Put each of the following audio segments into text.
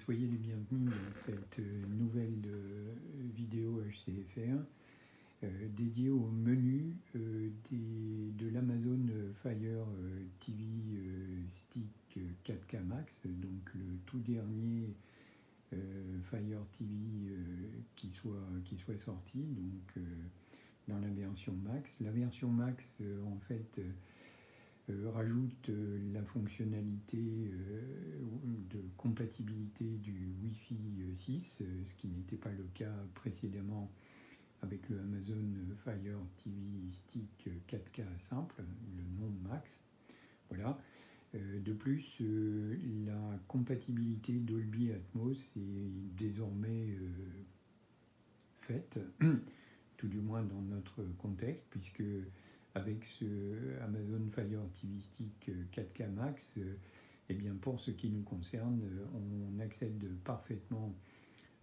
Soyez les bienvenus dans cette nouvelle vidéo HCFR dédiée au menu de l'Amazon Fire TV Stick 4K Max, donc le tout dernier Fire TV qui soit sorti, donc dans la version Max. La version Max, en fait, rajoute la fonctionnalité de compatibilité du Wi-Fi 6, ce qui n'était pas le cas précédemment avec le Amazon Fire TV Stick 4K simple, le non Max. Voilà. De plus, la compatibilité Dolby Atmos est désormais faite, tout du moins dans notre contexte, puisque avec ce Amazon Fire TV Stick 4K Max, eh bien pour ce qui nous concerne, on accède parfaitement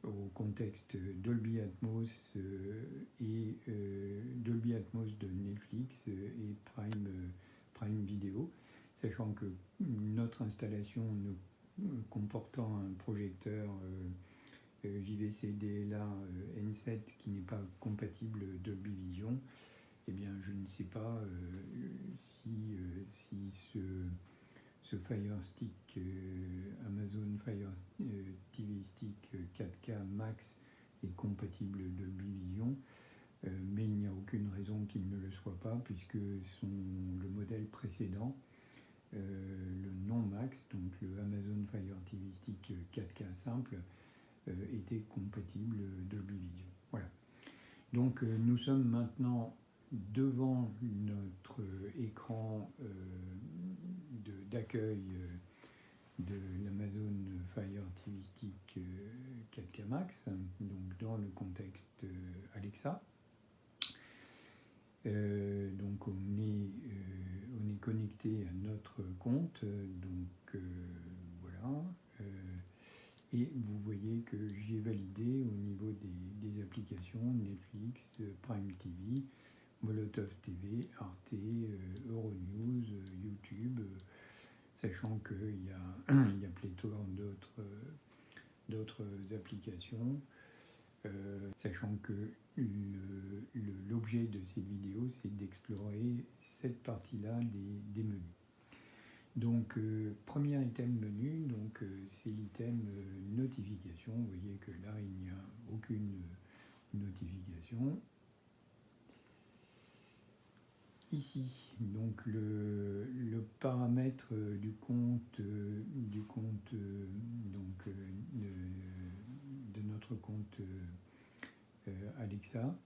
au contexte Dolby Atmos et Dolby Atmos de Netflix et Prime Video, sachant que notre installation comportant un projecteur JVC DLA N7 qui n'est pas compatible Dolby Vision, eh bien, je ne sais pas si ce Fire Stick, Amazon Fire TV Stick 4K Max est compatible Dolby Vision, mais il n'y a aucune raison qu'il ne le soit pas, puisque le modèle précédent, le non Max, donc le Amazon Fire TV Stick 4K simple, était compatible Dolby Vision. Voilà. Donc nous sommes maintenant devant notre écran d'accueil de l'Amazon Fire TV Stick 4K Max, donc dans le contexte Alexa. Donc on est connecté à notre compte, donc voilà. Et vous voyez que j'ai validé au niveau des applications Netflix, Prime TV, Molotov TV, Arte, Euronews, YouTube, sachant qu'il y a pléthore d'autres applications, sachant que l'objet de cette vidéo, c'est d'explorer cette partie-là des menus. Donc, premier item menu, donc c'est l'item notification. Vous voyez que là, il n'y a aucune notification. Ici, donc le paramètre du compte donc de notre compte Alexa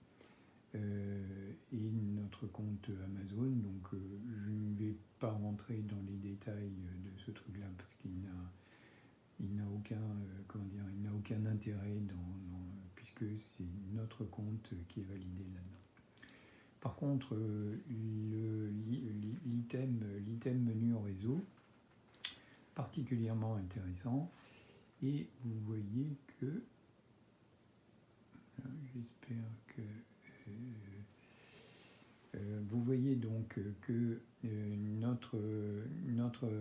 et notre compte Amazon. Donc je ne vais pas rentrer dans les détails de ce truc-là parce qu'il n'a aucun intérêt puisque c'est notre compte qui est validé là-dedans. Par contre, l'item menu réseau, particulièrement intéressant, et vous voyez que, j'espère que, vous voyez donc que notre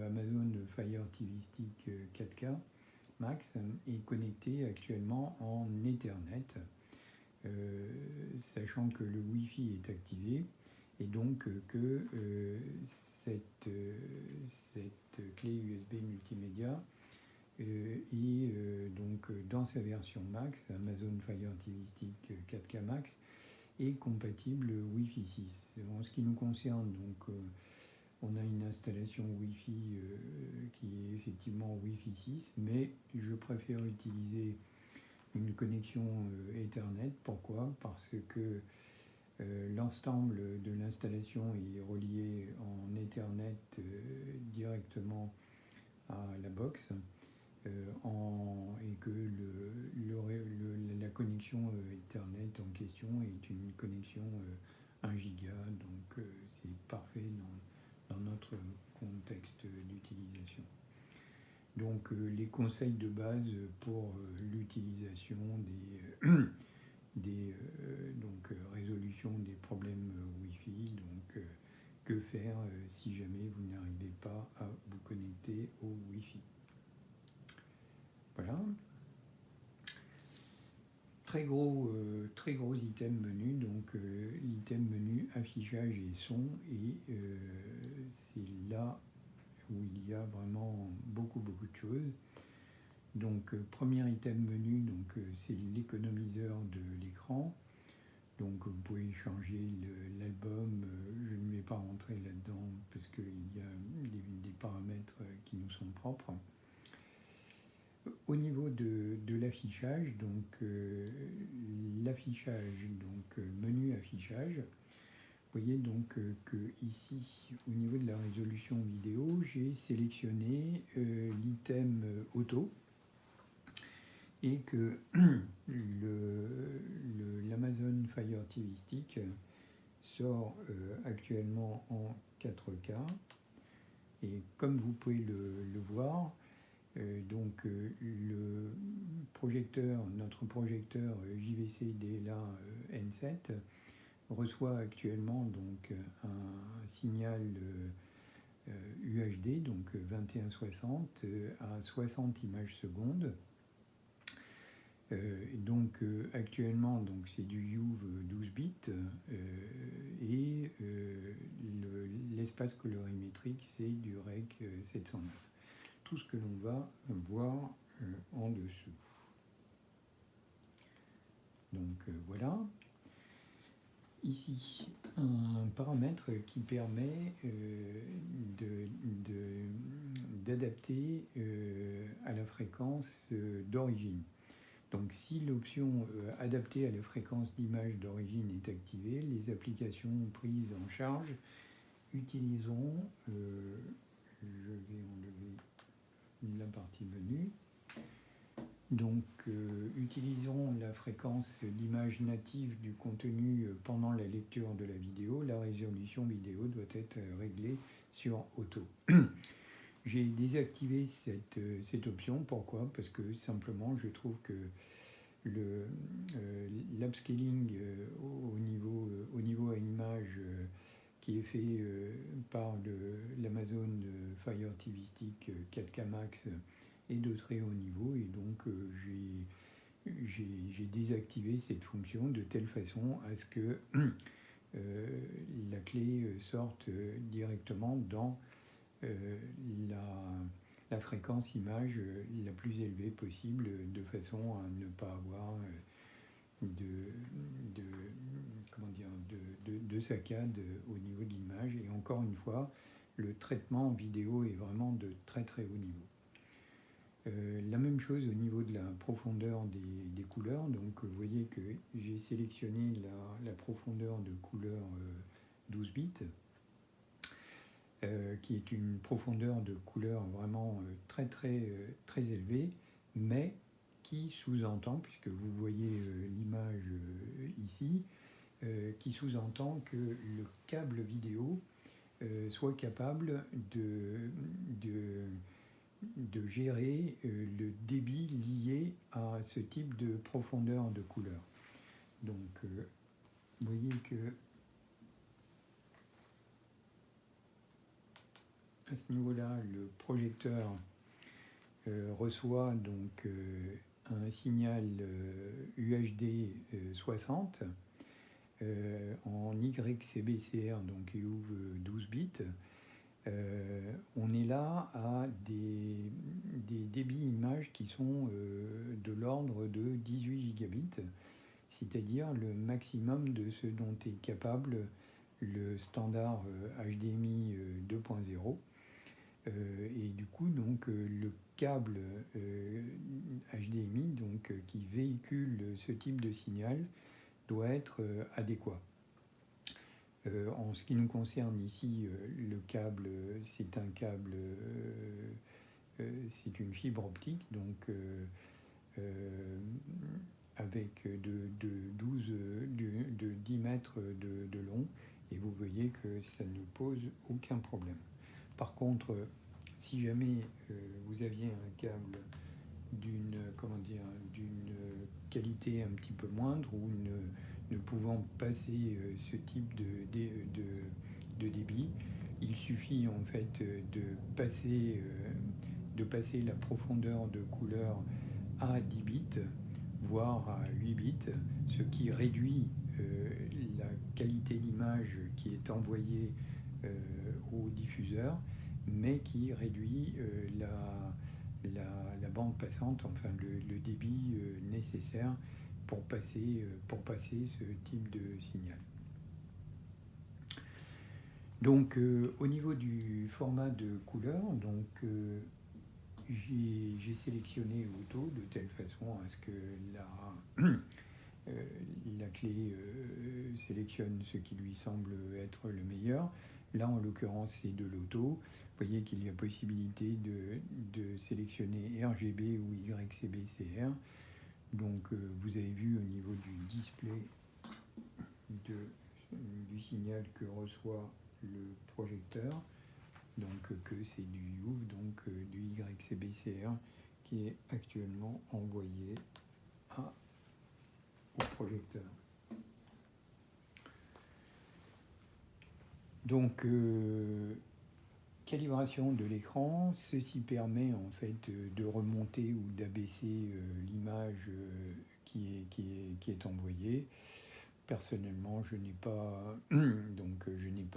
Amazon Fire TV Stick 4K Max est connecté actuellement en Ethernet, sachant que le Wi-Fi est activé et donc que cette clé USB multimédia est donc dans sa version Max, Amazon Fire TV Stick 4K Max, est compatible Wi-Fi 6. En ce qui nous concerne, donc on a une installation Wi-Fi qui est effectivement Wi-Fi 6, mais je préfère utiliser une connexion Ethernet. Pourquoi? Parce que l'ensemble de l'installation est relié en Ethernet directement à la box et que la connexion Ethernet en question est une connexion 1 giga, donc c'est parfait dans notre contexte d'utilisation. Donc les conseils de base pour l'utilisation des résolution des problèmes Wi-Fi, donc que faire si jamais vous n'arrivez pas à vous connecter au Wi-Fi. Voilà, très gros item menu, donc l'item menu affichage et son, et c'est là où il y a vraiment beaucoup de choses. Donc premier item menu, donc c'est l'économiseur de l'écran. Donc vous pouvez changer l'album, je ne vais pas rentrer là-dedans parce qu'il y a des paramètres qui nous sont propres. Au niveau de l'affichage, donc l'affichage, donc menu affichage, vous voyez donc que ici, au niveau de la résolution vidéo, j'ai sélectionné l'item auto et que l'Amazon Fire TV Stick sort actuellement en 4K. Et comme vous pouvez le voir, donc le projecteur, notre projecteur JVC DLA N7 reçoit actuellement donc un signal UHD, donc 2160 à 60 images secondes. Donc actuellement donc c'est du YOUV 12 bits et l'espace colorimétrique c'est du REC 709. Tout ce que l'on va voir en dessous. Donc voilà. Ici, un paramètre qui permet d'adapter à la fréquence d'origine. Donc si l'option adaptée à la fréquence d'image d'origine est activée, les applications prises en charge utiliseront, je vais enlever la partie menu, donc utiliseront la fréquence d'image native du contenu pendant la lecture de la vidéo. La résolution vidéo doit être réglée sur auto. J'ai désactivé cette option. Pourquoi? Parce que simplement je trouve que l'upscaling au niveau à image qui est fait par l'Amazon Fire TV Stick 4K Max est de très haut niveau, et donc j'ai désactivé cette fonction de telle façon à ce que la clé sorte directement dans la fréquence image la plus élevée possible, de façon à ne pas avoir de saccade au niveau de l'image. Et encore une fois, le traitement vidéo est vraiment de très haut niveau. La même chose au niveau de la profondeur des couleurs. Donc vous voyez que j'ai sélectionné la profondeur de couleur 12 bits, qui est une profondeur de couleur vraiment très élevée, mais qui sous-entend, puisque vous voyez l'image ici, qui sous-entend que le câble vidéo soit capable de gérer le débit lié à ce type de profondeur de couleur. Donc vous voyez que à ce niveau-là, le projecteur reçoit donc un signal UHD 60 en YCBCR, donc YOUV 12 bits. On est là à des débits images qui sont de l'ordre de 18 gigabits, c'est-à-dire le maximum de ce dont est capable le standard HDMI 2.0. Et du coup, donc, le câble HDMI donc, qui véhicule ce type de signal doit être adéquat. En ce qui nous concerne ici, le câble, c'est un câble, c'est une fibre optique, donc avec de 10 mètres de long, et vous voyez que ça ne pose aucun problème. Par contre, si jamais vous aviez un câble d'une qualité un petit peu moindre, ou ne pouvant passer ce type de débit, il suffit en fait de passer la profondeur de couleur à 10 bits voire à 8 bits, ce qui réduit la qualité d'image qui est envoyée au diffuseur, mais qui réduit la bande passante, enfin le débit nécessaire pour passer ce type de signal. Donc au niveau du format de couleur, donc j'ai sélectionné auto de telle façon à ce que la clé sélectionne ce qui lui semble être le meilleur. Là, en l'occurrence, c'est de l'auto. Vous voyez qu'il y a possibilité de sélectionner RGB ou YCBCR. Donc, vous avez vu au niveau du display du signal que reçoit le projecteur, donc que c'est du UV, donc du YCBCR, qui est actuellement envoyé au projecteur. Donc, calibration de l'écran, ceci permet en fait de remonter ou d'abaisser l'image qui est envoyée. Personnellement, je n'ai pas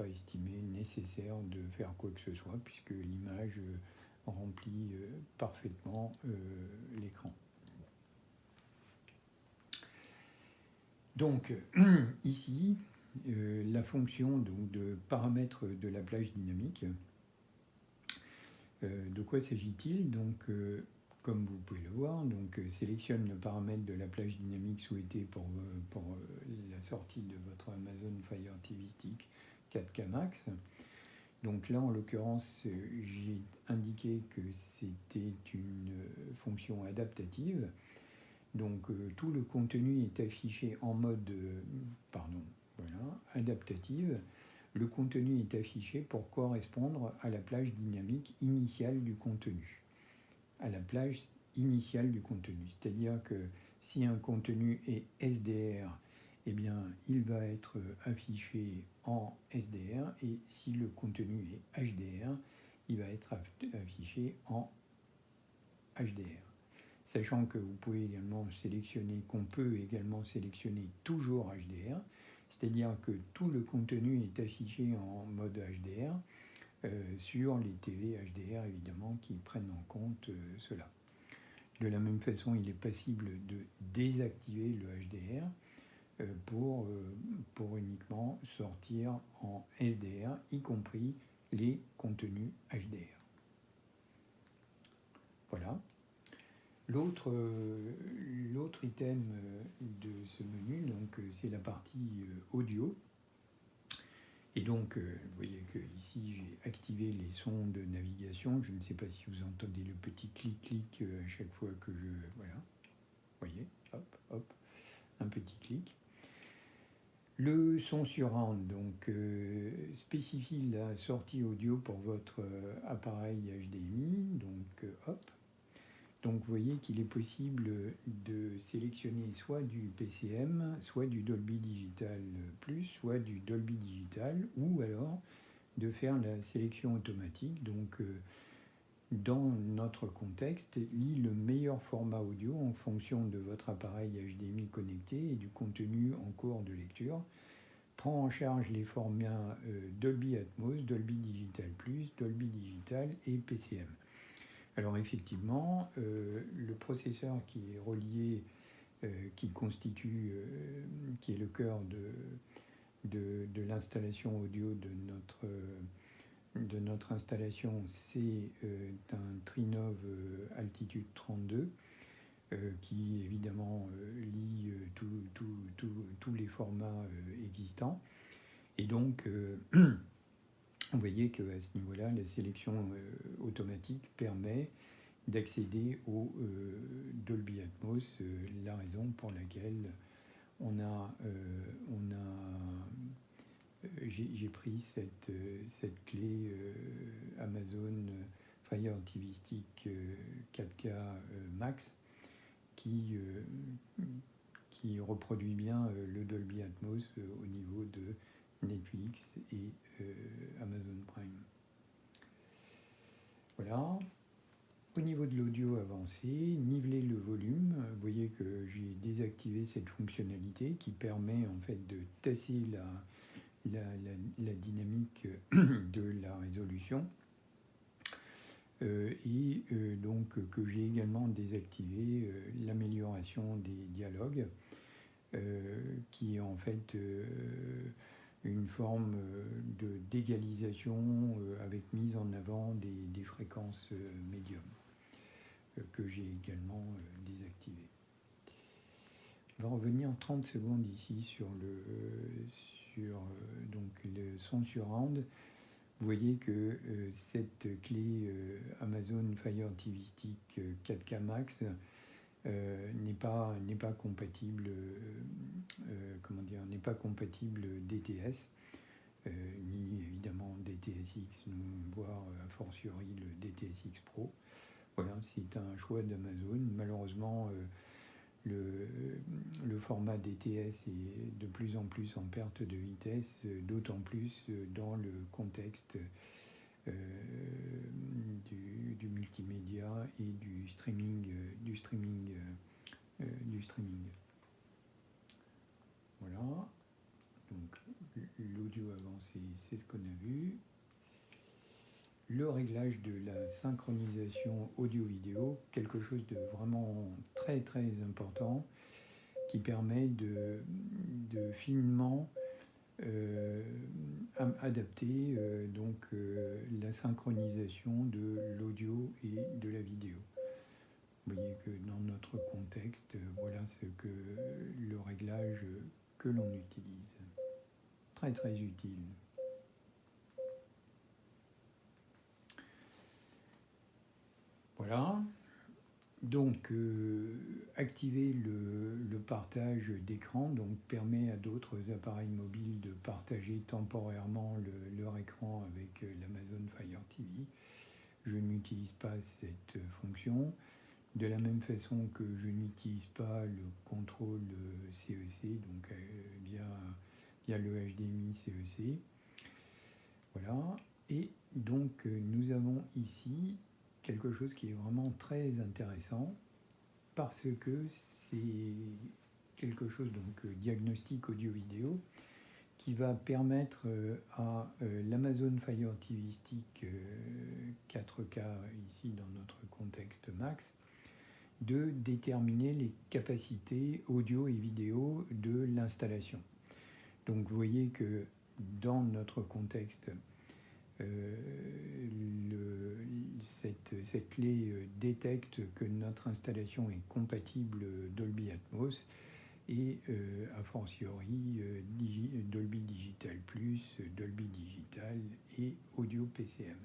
estimé nécessaire de faire quoi que ce soit puisque l'image remplit parfaitement l'écran. Donc ici, la fonction donc, de paramètre de la plage dynamique. De quoi s'agit-il? Donc, comme vous pouvez le voir, donc, sélectionne le paramètre de la plage dynamique souhaitée pour la sortie de votre Amazon Fire TV Stick 4K Max. Donc là, en l'occurrence, j'ai indiqué que c'était une fonction adaptative. Donc tout le contenu est affiché en mode adaptative. Le contenu est affiché pour correspondre à la plage dynamique initiale du contenu. À la plage initiale du contenu. C'est-à-dire que si un contenu est SDR, eh bien, il va être affiché en SDR, et si le contenu est HDR, il va être affiché en HDR. Sachant que vous pouvez également sélectionner, qu'on peut également sélectionner toujours HDR, c'est-à-dire que tout le contenu est affiché en mode HDR sur les TV HDR évidemment qui prennent en compte cela. De la même façon, il est possible de désactiver le HDR pour uniquement sortir en SDR, y compris les contenus HDR. Voilà. L'autre item de ce menu, donc, c'est la partie audio. Et donc, vous voyez que ici j'ai activé les sons de navigation. Je ne sais pas si vous entendez le petit clic-clic à chaque fois que je... Voilà. Vous voyez, hop, hop, un petit clic. Le son surround, donc, spécifie la sortie audio pour votre appareil HDMI. Donc, hop. Donc vous voyez qu'il est possible de sélectionner soit du PCM, soit du Dolby Digital Plus, soit du Dolby Digital, ou alors de faire la sélection automatique. Donc dans notre contexte, lit le meilleur format audio en fonction de votre appareil HDMI connecté et du contenu en cours de lecture. Prend en charge les formats Dolby Atmos, Dolby Digital Plus, Dolby Digital et PCM. Alors effectivement, le processeur qui est relié, qui est le cœur de l'installation audio de notre installation, c'est un Trinov Altitude 32 qui évidemment lie tous les formats existants. Et donc, vous voyez qu'à ce niveau-là, la sélection automatique permet d'accéder au Dolby Atmos, la raison pour laquelle j'ai pris cette clé Amazon Fire TV Stick 4K Max qui reproduit bien le Dolby Atmos au niveau de Netflix et Amazon Prime. Voilà. Au niveau de l'audio avancé, niveler le volume. Vous voyez que j'ai désactivé cette fonctionnalité qui permet en fait de tasser la dynamique de la résolution. Donc que j'ai également désactivé l'amélioration des dialogues, qui est en fait une forme d'égalisation avec mise en avant des fréquences médium, que j'ai également désactivé. On va revenir en 30 secondes ici sur donc le son surround. Vous voyez que cette clé Amazon Fire TV Stick 4K Max n'est pas compatible, n'est pas compatible DTS, ni évidemment DTS:X, voire a fortiori le DTS:X Pro. Voilà, c'est un choix d'Amazon. Malheureusement, le format DTS est de plus en plus en perte de vitesse, d'autant plus dans le contexte du multimédia et du streaming. Voilà, donc l'audio avancé, c'est ce qu'on a vu. Le réglage de la synchronisation audio-vidéo, quelque chose de vraiment très très important, qui permet de finement adapter la synchronisation de l'audio et de la vidéo. Vous voyez que dans notre contexte, voilà le réglage que l'on utilise. Très très utile. Voilà. Donc, activer le partage d'écran permet à d'autres appareils mobiles de partager temporairement leur écran avec l'Amazon Fire TV. Je n'utilise pas cette fonction. De la même façon que je n'utilise pas le contrôle CEC, donc via le HDMI CEC. Voilà. Et donc, nous avons ici quelque chose qui est vraiment très intéressant parce que c'est quelque chose, diagnostic audio-vidéo, qui va permettre à l'Amazon Fire TV Stick 4K, ici dans notre contexte max, de déterminer les capacités audio et vidéo de l'installation. Donc vous voyez que dans notre contexte, cette clé détecte que notre installation est compatible Dolby Atmos et a fortiori Dolby Digital Plus, Dolby Digital et Audio PCM.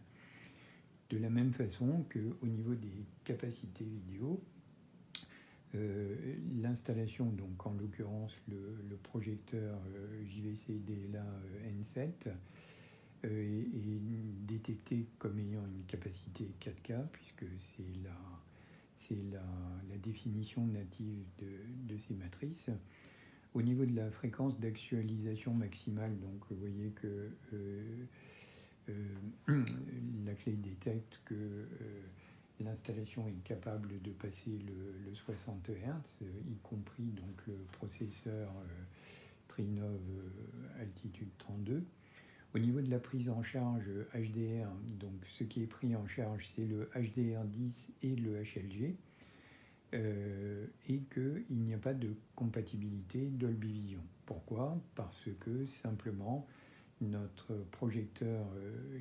De la même façon qu'au niveau des capacités vidéo, l'installation, donc en l'occurrence le projecteur JVC DLA N7, est détecté comme ayant une capacité 4K, puisque c'est la définition native de ces matrices. Au niveau de la fréquence d'actualisation maximale, donc vous voyez que la clé détecte que l'installation est capable de passer le 60 Hz, y compris donc le processeur Trinov Altitude 32. Au niveau de la prise en charge HDR, donc ce qui est pris en charge, c'est le HDR10 et le HLG, et qu'il n'y a pas de compatibilité Dolby Vision. Pourquoi ? Parce que simplement notre projecteur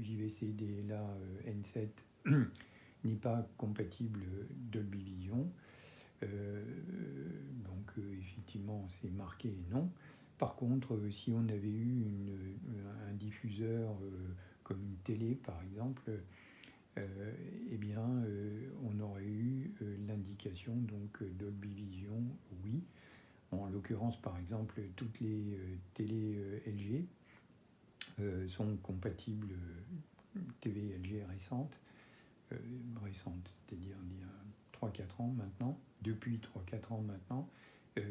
JVC DLA N7 n'est pas compatible Dolby Vision. Effectivement, c'est marqué non. Par contre, si on avait eu un diffuseur comme une télé, par exemple, on aurait eu l'indication Dolby Vision, oui. En l'occurrence, par exemple, toutes les télés LG sont compatibles, TV LG récentes, c'est-à-dire il y a 3-4 ans maintenant, depuis 3-4 ans maintenant,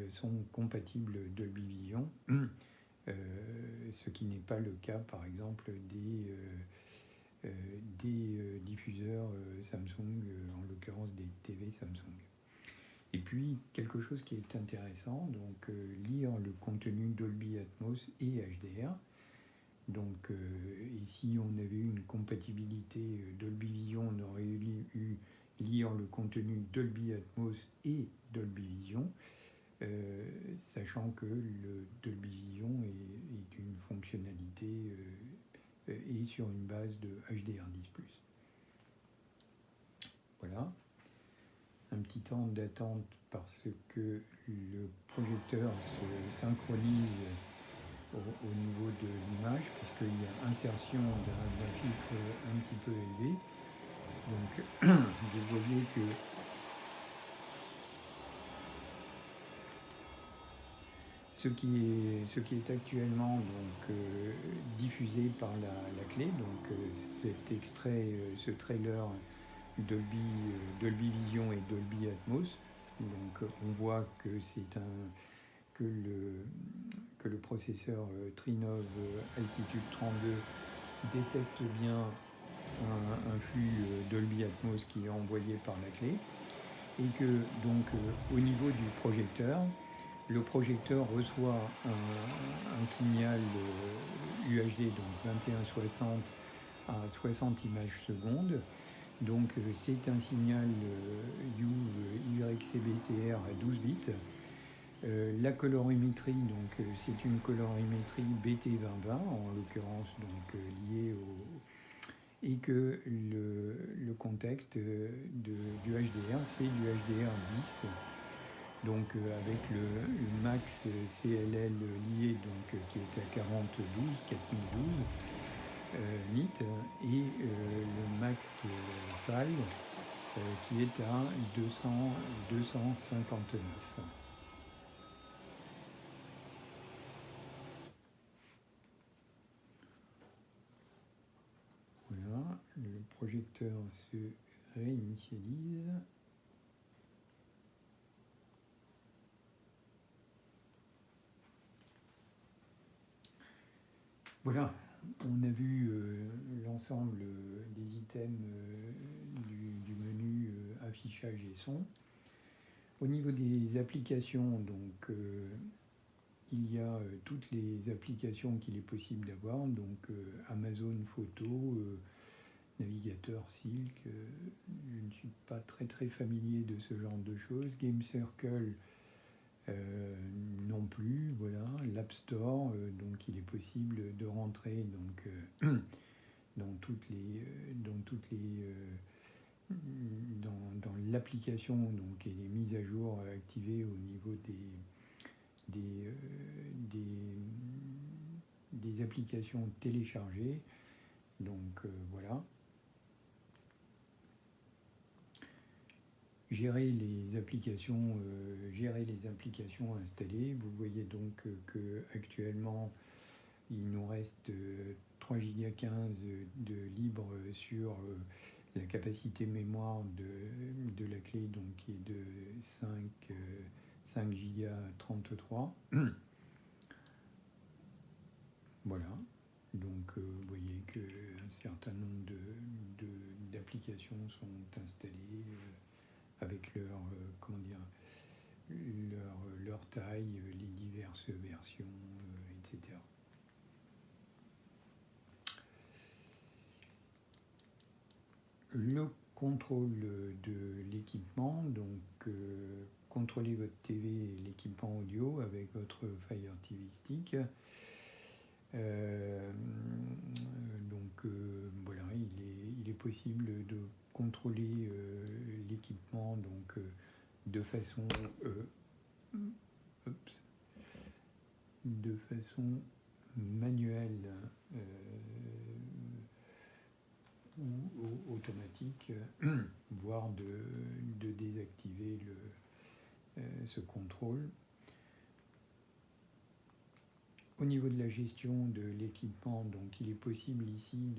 sont compatibles Dolby Vision, ce qui n'est pas le cas par exemple des diffuseurs Samsung, en l'occurrence des TV Samsung. Et puis, quelque chose qui est intéressant, donc lire le contenu Dolby Atmos et HDR. Donc, ici, on avait eu une compatibilité Dolby Vision, on aurait eu lire le contenu Dolby Atmos et Dolby Vision, sachant que le Dolby Vision est une fonctionnalité et sur une base de HDR10+. Voilà. Un petit temps d'attente parce que le projecteur se synchronise au niveau de l'image, puisqu'il y a insertion d'un filtre un petit peu élevé. Donc vous voyez que ce qui est actuellement donc, diffusé par la clé, donc cet extrait, ce trailer Dolby Vision et Dolby Atmos. Donc on voit que que le processeur Trinov Altitude 32 détecte bien un flux Dolby Atmos qui est envoyé par la clé, et que donc au niveau du projecteur, le projecteur reçoit un signal UHD, donc 2160 à 60 images secondes. Donc c'est un signal UHCBCR à 12 bits. La colorimétrie, donc c'est une colorimétrie BT2020 en l'occurrence, donc liée au, et que le contexte du HDR, c'est du HDR10, donc avec le max CLL lié, donc qui est à 4012 nits, et le max FAL qui est à 259. Voilà, le projecteur se réinitialise. Voilà, on a vu l'ensemble des items du menu affichage et son. Au niveau des applications, donc il y a toutes les applications qu'il est possible d'avoir, donc Amazon Photo, navigateur Silk, je ne suis pas très familier de ce genre de choses. Game Circle non plus, voilà. L'App Store, donc il est possible de rentrer donc dans l'application, donc, et les mises à jour activées au niveau des applications téléchargées. Donc voilà. Gérer les applications installées. Vous voyez donc que actuellement il nous reste 3 Go 15 de libre sur la capacité mémoire de la clé, donc qui est de 5 Go 33. Voilà. Donc vous voyez qu'un certain nombre d'applications sont installées avec leur taille, les diverses versions, etc. Le contrôle de l'équipement, donc contrôlez votre TV et l'équipement audio avec votre Fire TV Stick. Donc voilà, il est possible de contrôler l'équipement donc de façon manuelle ou automatique, voire de désactiver ce contrôle. Au niveau de la gestion de l'équipement, donc il est possible ici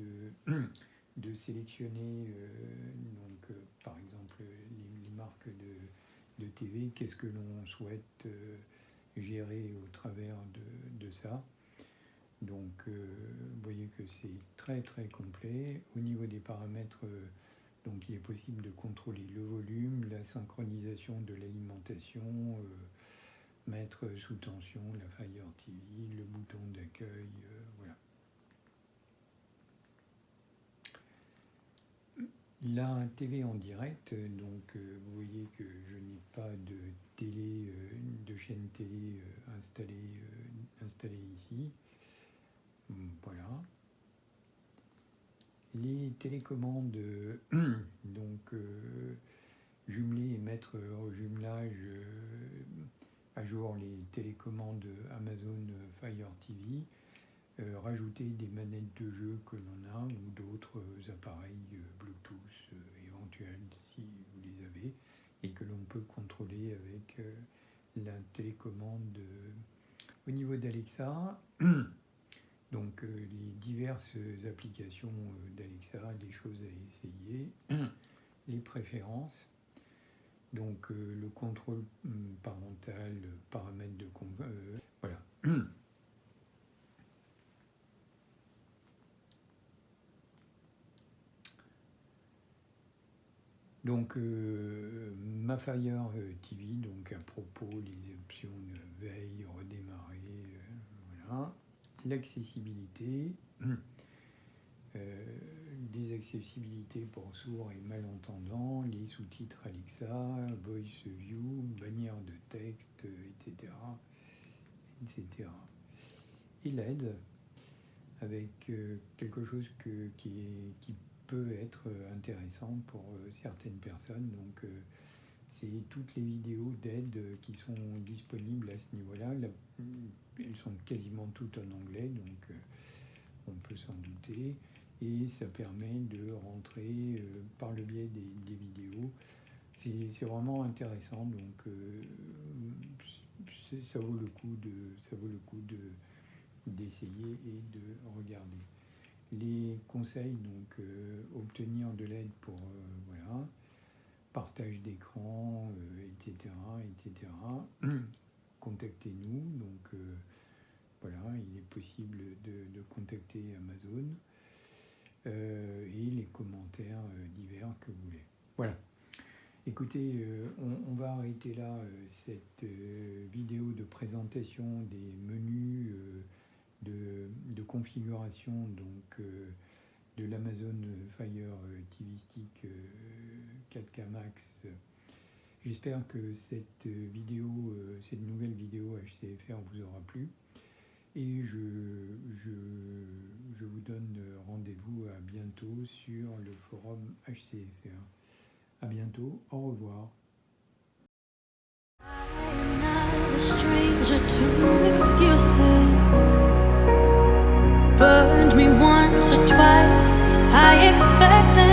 de sélectionner donc, par exemple les marques de TV, qu'est-ce que l'on souhaite gérer au travers de ça. Donc vous voyez que c'est très très complet. Au niveau des paramètres, donc il est possible de contrôler le volume, la synchronisation de l'alimentation, mettre sous tension la Fire TV, le bouton d'accueil, voilà. La télé en direct, donc vous voyez que je n'ai pas de télé, de chaîne télé installée ici. Voilà. Les télécommandes, donc jumeler et mettre au jumelage à jour les télécommandes Amazon Fire TV, rajouter des manettes de jeu que l'on a ou d'autres appareils Bluetooth éventuels si vous les avez et que l'on peut contrôler avec la télécommande au niveau d'Alexa. Donc les diverses applications d'Alexa, des choses à essayer, les préférences, donc le contrôle parental, paramètres de voilà. Donc ma Fire TV, donc à propos les options de veille, redémarrer, voilà. L'accessibilité, des accessibilités pour sourds et malentendants, les sous-titres Alexa, Voice View, bannière de texte, etc. etc. Et l'aide, avec quelque chose qui peut être intéressant pour certaines personnes. Donc c'est toutes les vidéos d'aide qui sont disponibles à ce niveau-là. Elles sont quasiment toutes en anglais, donc on peut s'en douter. Et ça permet de rentrer par le biais des vidéos. C'est vraiment intéressant, donc ça vaut le coup d'essayer et de regarder. Les conseils, donc obtenir de l'aide pour voilà, partage d'écran, etc., etc. Contactez-nous, donc voilà, il est possible de contacter Amazon et les commentaires divers que vous voulez. Voilà. Écoutez, on va arrêter là cette vidéo de présentation des menus de configuration donc de l'Amazon Fire TV Stick 4K Max. J'espère que cette nouvelle vidéo HCFR vous aura plu et je vous donne rendez-vous à bientôt sur le forum HCFR. À bientôt, au revoir. Burned me once or twice, I expect that